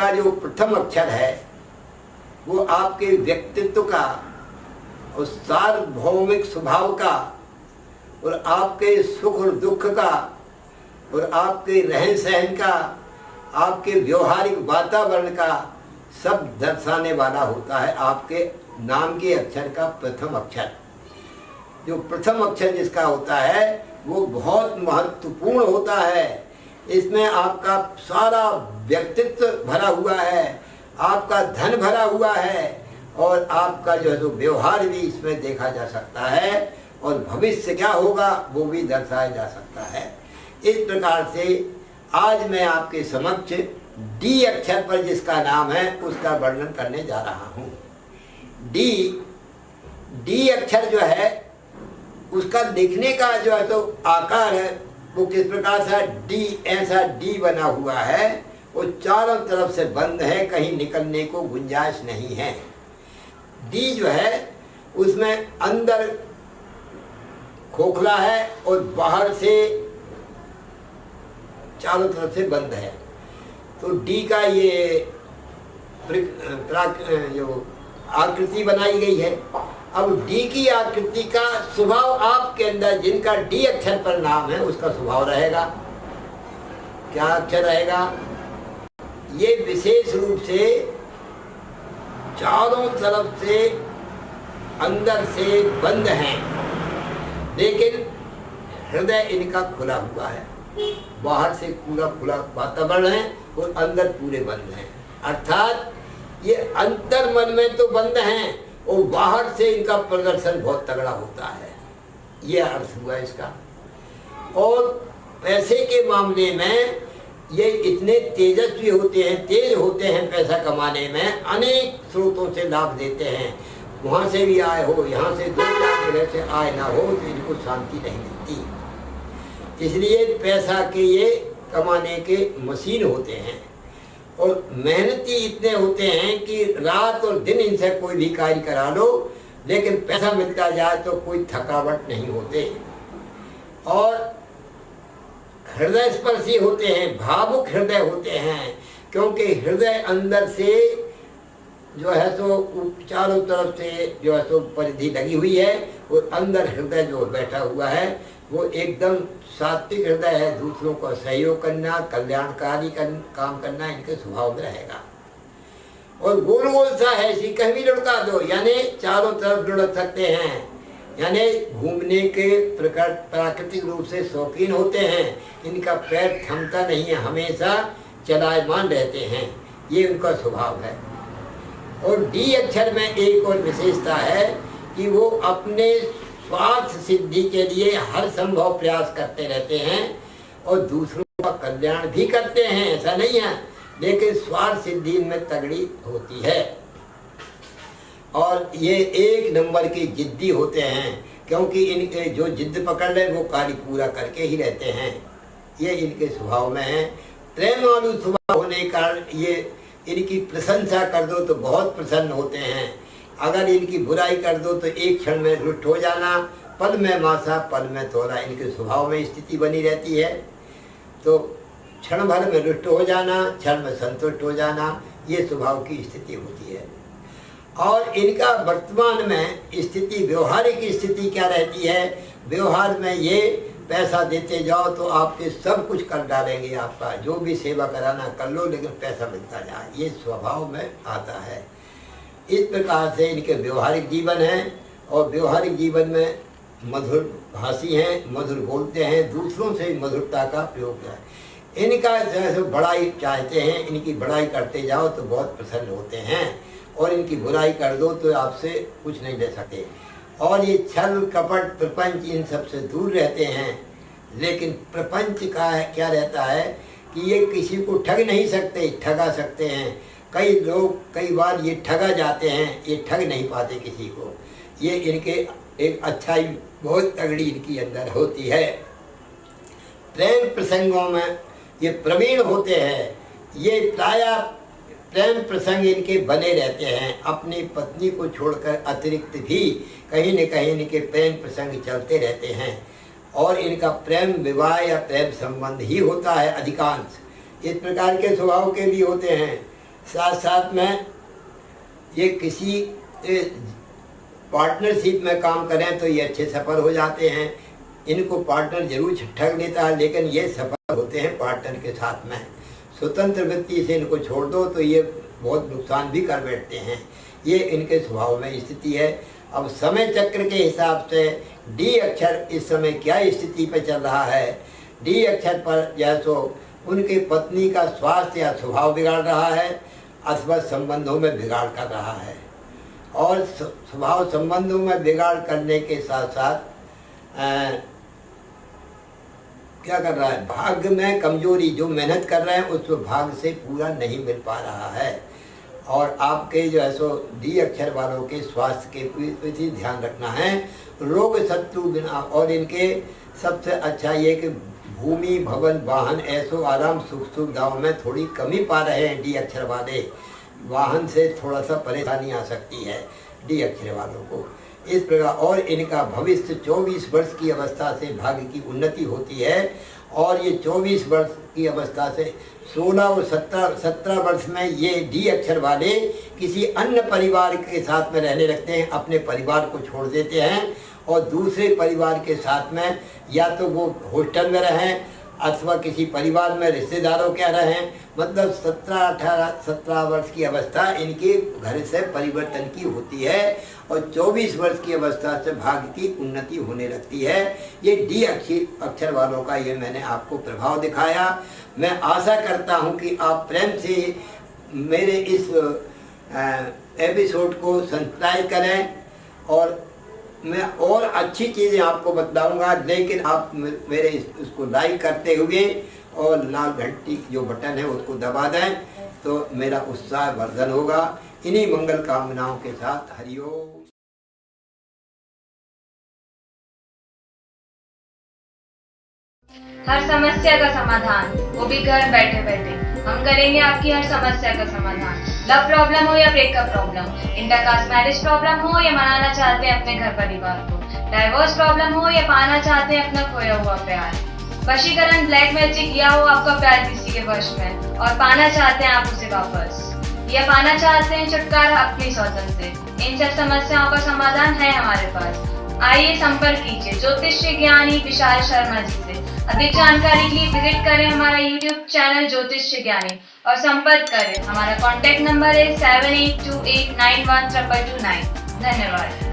इनका जो प्रथम अक्षर है वो आपके व्यक्तित्व का और सार्वभौमिक स्वभाव का और आपके सुख और दुख का और आपके रहन सहन का, आपके व्यवहारिक वातावरण का सब दर्शाने वाला होता है आपके नाम के अक्षर का प्रथम अक्षर। जो प्रथम अक्षर जिसका होता है वो बहुत महत्वपूर्ण होता है। इसमें आपका सारा व्यक्तित्व भरा हुआ है, आपका धन भरा हुआ है और आपका जो है तो व्यवहार भी इसमें देखा जा सकता है और भविष्य क्या होगा वो भी दर्शाया जा सकता है। इस प्रकार से आज मैं आपके समक्ष डी अक्षर पर जिसका नाम है उसका वर्णन करने जा रहा हूँ। डी अक्षर जो है उसका दिखने का जो है तो आकार है वो किस प्रकार से डी, ऐसा डी बना हुआ है, वो चारों तरफ से बंद है, कहीं निकलने को गुंजाइश नहीं है। डी जो है उसमें अंदर खोखला है और बाहर से चारों तरफ से बंद है। तो डी का ये जो आकृति बनाई गई है। अब डी की आकृति का स्वभाव आपके अंदर जिनका डी अक्षर पर नाम है उसका स्वभाव रहेगा। क्या अक्षर रहेगा? ये विशेष रूप से चारों तरफ से अंदर से बंद हैं, लेकिन हृदय इनका खुला हुआ है। बाहर से पूरा खुला वातावरण है और अंदर पूरे बंद हैं। अर्थात ये अंतर मन में तो बंद हैं और बाहर से इनका प्रदर्शन बहुत तगड़ा होता है। ये अर्थ हुआ इसका। और पैसे के मामले में ये इतने तेजस्वी होते हैं, तेज होते हैं पैसा कमाने में, अनेक स्रोतों से लाभ देते हैं। वहाँ से भी आय हो, यहाँ से दो चार जगह से आय ना हो तो इनको शांति नहीं मिलती। इसलिए पैसा के ये कमाने के मशीन होते हैं और मेहनती इतने होते हैं कि रात और दिन इनसे कोई भी कार्य करा लो, लेकिन पैसा मिलता जाए तो कोई थकावट नहीं होते। और हृदय स्पर्शी होते हैं, भावुक हृदय होते हैं, क्योंकि हृदय अंदर से जो है तो चारों तरफ से जो है तो परिधि लगी हुई है और अंदर हृदय जो बैठा हुआ है वो एकदम सात्विक हृदय है। दूसरों का सहयोग करना, कल्याणकारी काम करना इनके स्वभाव में रहेगा। और गोल गोल सा है, इसी कहीं भी लुढ़का दो, यानी चारों तरफ लुढ़क सकते हैं। यानी घूमने के प्राकृतिक रूप से शौकीन होते हैं। इनका पैर थमता नहीं है, हमेशा चलायमान रहते हैं, ये उनका स्वभाव है। और डी अक्षर में एक और विशेषता है कि वो अपने स्वार्थ सिद्धि के लिए हर संभव प्रयास करते रहते हैं और दूसरों का कल्याण भी करते हैं, ऐसा नहीं है, लेकिन स्वार्थ सिद्धि में तगड़ी होती है। और ये एक नंबर की जिद्दी होते हैं, क्योंकि इनके जो जिद्द पकड़ ले वो कार्य पूरा करके ही रहते हैं। ये इनके स्वभाव में है। प्रेमालु स्वभाव होने के कारण ये इनकी प्रशंसा कर दो तो बहुत प्रसन्न होते हैं, अगर इनकी बुराई कर दो तो एक क्षण में रुष्ट हो जाना। पल में मासा पल में थोड़ा इनके स्वभाव में स्थिति बनी रहती है। तो क्षण भर में रुष्ट हो जाना, क्षण में संतुष्ट हो जाना, ये स्वभाव की स्थिति होती है। और इनका वर्तमान में स्थिति, व्यवहारिक स्थिति क्या रहती है? व्यवहार में ये पैसा देते जाओ तो आपके सब कुछ कर डालेंगे, आपका जो भी सेवा कराना कर लो, लेकिन पैसा मिलता जाए, ये स्वभाव में आता है। इस प्रकार से इनके व्यवहारिक जीवन है और व्यवहारिक जीवन में मधुर भाषी हैं, मधुर बोलते हैं, दूसरों से मधुरता का प्रयोग है। इनका जैसे बड़ाई चाहते हैं, इनकी बड़ाई करते जाओ तो बहुत प्रसन्न होते हैं और इनकी बुराई कर दो तो आपसे कुछ नहीं ले सकते। और ये छल कपट प्रपंच इन सब से दूर रहते हैं। लेकिन प्रपंच का क्या रहता है कि ये किसी को ठग नहीं सकते, ठगा सकते हैं। कई लोग कई बार ये ठगा जाते हैं, ये ठग नहीं पाते किसी को। ये इनके एक अच्छाई बहुत तगड़ी इनकी अंदर होती है। प्रेम प्रसंगों में ये प्रवीण होते हैं। ये प्रायः प्रेम प्रसंग इनके बने रहते हैं। अपनी पत्नी को छोड़कर अतिरिक्त भी कहीं न कहीं इनके प्रेम प्रसंग चलते रहते हैं और इनका प्रेम विवाह या प्रेम संबंध ही होता है अधिकांश। इस प्रकार के स्वभाव के भी होते हैं। साथ साथ में ये किसी पार्टनरशिप में काम करें तो ये अच्छे सफल हो जाते हैं। इनको पार्टनर जरूर ठग लेता है, लेकिन ये सफल होते हैं पार्टनर के साथ में। स्वतंत्र वृत्ति से इनको छोड़ दो तो ये बहुत नुकसान भी कर बैठते हैं। ये इनके स्वभाव में स्थिति है। अब समय चक्र के हिसाब से डी अक्षर इस समय क्या स्थिति पर चल रहा है। डी अक्षर पर जैसो उनके पत्नी का स्वास्थ्य या स्वभाव बिगाड़ रहा है, अथवा संबंधों में बिगाड़ कर रहा है। और स्वभाव संबंधों में बिगाड़ करने के साथ साथ क्या कर रहा है, भाग्य में कमजोरी, जो मेहनत कर रहे हैं उस भाग्य से पूरा नहीं मिल पा रहा है। और आपके जो है सो डी अक्षर वालों के स्वास्थ्य के प्रति ध्यान रखना है, रोग शत्रु बिना। और इनके सबसे अच्छा ये कि भूमि भवन वाहन ऐसो आराम सुख सुविधाओं में थोड़ी कमी पा रहे हैं डी अक्षर वाले। वाहन से थोड़ा सा परेशानी आ सकती है डी अक्षर वालों को इस प्रकार। और इनका भविष्य 24 वर्ष की अवस्था से भाग्य की उन्नति होती है। और ये 24 वर्ष की अवस्था से 16 और 17 वर्ष में ये डी अक्षर वाले किसी अन्य परिवार के साथ में रहने लगते हैं, अपने परिवार को छोड़ देते हैं और दूसरे परिवार के साथ में या तो वो हॉस्टल में रहें अथवा किसी परिवार में रिश्तेदारों के रहें। मतलब 17 वर्ष की अवस्था इनके घर से परिवर्तन की होती है और 24 वर्ष की अवस्था से भाग्य की उन्नति होने लगती है। ये डी अक्षर वालों का ये मैंने आपको प्रभाव दिखाया। मैं आशा करता हूँ कि आप प्रेम से मेरे इस एपिसोड को सब्सक्राइब करें और मैं और अच्छी चीज़ें आपको बताऊंगा, लेकिन आप मेरे इसको लाइक करते हुए और लाल घंटी जो बटन है उसको दबा दें तो मेरा उत्साह वर्धन होगा। इन्हीं मंगल कामनाओं के साथ हरिओम। हर समस्या का समाधान, वो भी घर बैठे बैठे। हम करेंगे आपकी हर समस्या का समाधान। लव प्रॉब्लम हो या breakup problem, intercaste marriage problem हो या मनाना चाहते हैं अपने घर परिवार को, डाइवोर्स प्रॉब्लम हो या पाना चाहते हैं अपना खोया हुआ प्यार, वशीकरण ब्लैक मैजिक या हो आपका प्यार किसी के वश में और पाना चाहते हैं आप उसे वापस, या पाना चाहते हैं छुटकारा अपनी सौतन से, इन सब समस्याओं का समाधान है हमारे पास। आइए संपर्क कीजिए ज्योतिष ज्ञानी विशाल शर्मा जी से। अधिक जानकारी के लिए विजिट करें हमारा YouTube चैनल ज्योतिष ज्ञानी और संपर्क करें। हमारा कॉन्टैक्ट नंबर है 7828912229। धन्यवाद।